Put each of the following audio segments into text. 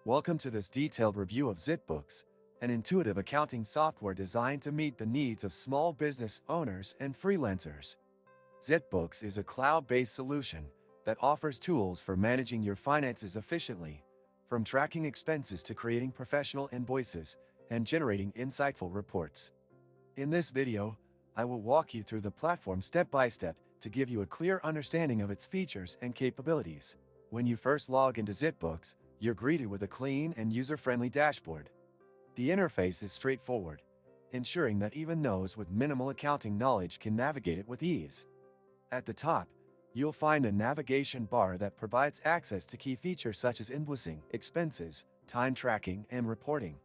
Welcome to this detailed review of ZipBooks, an intuitive accounting software designed to meet the needs of small business owners and freelancers. ZipBooks is a cloud-based solution that offers tools for managing your finances efficiently, from tracking expenses to creating professional invoices and generating insightful reports. In this video, I will walk you through the platform step by step to give you a clear understanding of its features and capabilities. When you first log into ZipBooks, you're greeted with a clean and user-friendly dashboard. The interface is straightforward, ensuring that even those with minimal accounting knowledge can navigate it with ease. At the top, you'll find a navigation bar that provides access to key features such as invoicing, expenses, time tracking, and reporting.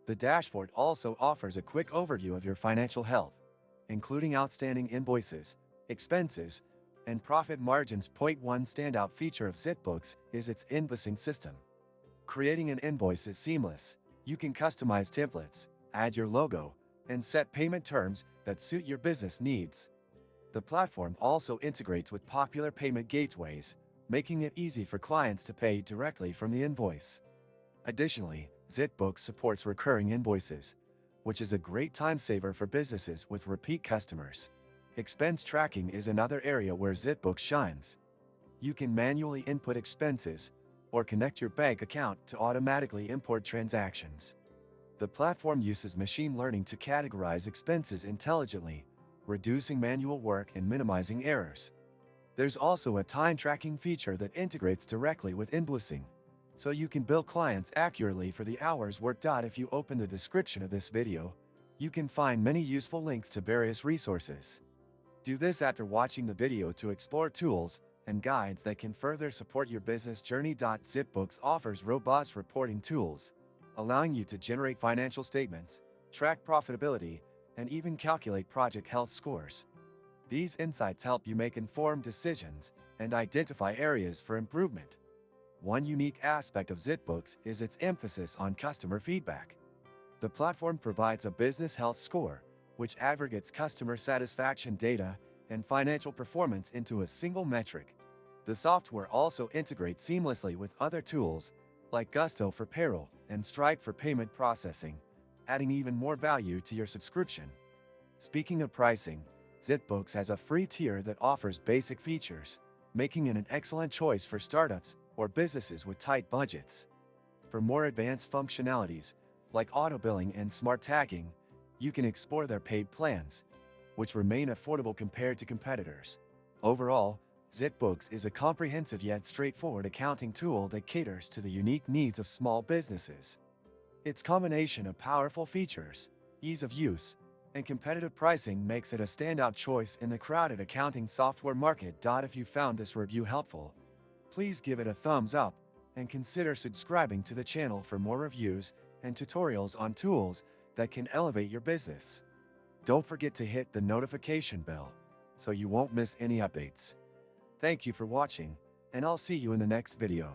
The dashboard also offers a quick overview of your financial health, including outstanding invoices, expenses, and profit margins. One standout feature of ZipBooks is its invoicing system. Creating an invoice is seamless. You can customize templates, add your logo, and set payment terms that suit your business needs. The platform also integrates with popular payment gateways, making it easy for clients to pay directly from the invoice. Additionally, ZipBooks supports recurring invoices, which is a great time saver for businesses with repeat customers. Expense tracking is another area where ZipBooks shines. You can manually input expenses or connect your bank account to automatically import transactions. The platform uses machine learning to categorize expenses intelligently, reducing manual work and minimizing errors. There's also a time tracking feature that integrates directly with invoicing, so you can bill clients accurately for the hours worked. If you open the description of this video, you can find many useful links to various resources. Do this after watching the video to explore tools and guides that can further support your business journey. ZipBooks offers robust reporting tools, allowing you to generate financial statements, track profitability, and even calculate project health scores. These insights help you make informed decisions and identify areas for improvement. One unique aspect of ZipBooks is its emphasis on customer feedback. The platform provides a business health score, which aggregates customer satisfaction data and financial performance into a single metric. The software also integrates seamlessly with other tools, like Gusto for payroll and Stripe for payment processing, adding even more value to your subscription. Speaking of pricing, ZipBooks has a free tier that offers basic features, making it an excellent choice for startups or businesses with tight budgets. For more advanced functionalities, like auto billing and smart tagging, you can explore their paid plans, which remain affordable compared to competitors. Overall, ZipBooks is a comprehensive yet straightforward accounting tool that caters to the unique needs of small businesses. Its combination of powerful features, ease of use, and competitive pricing makes it a standout choice in the crowded accounting software market. If you found this review helpful, please give it a thumbs up and consider subscribing to the channel for more reviews and tutorials on tools that can elevate your business. Don't forget to hit the notification bell so you won't miss any updates. Thank you for watching, and I'll see you in the next video.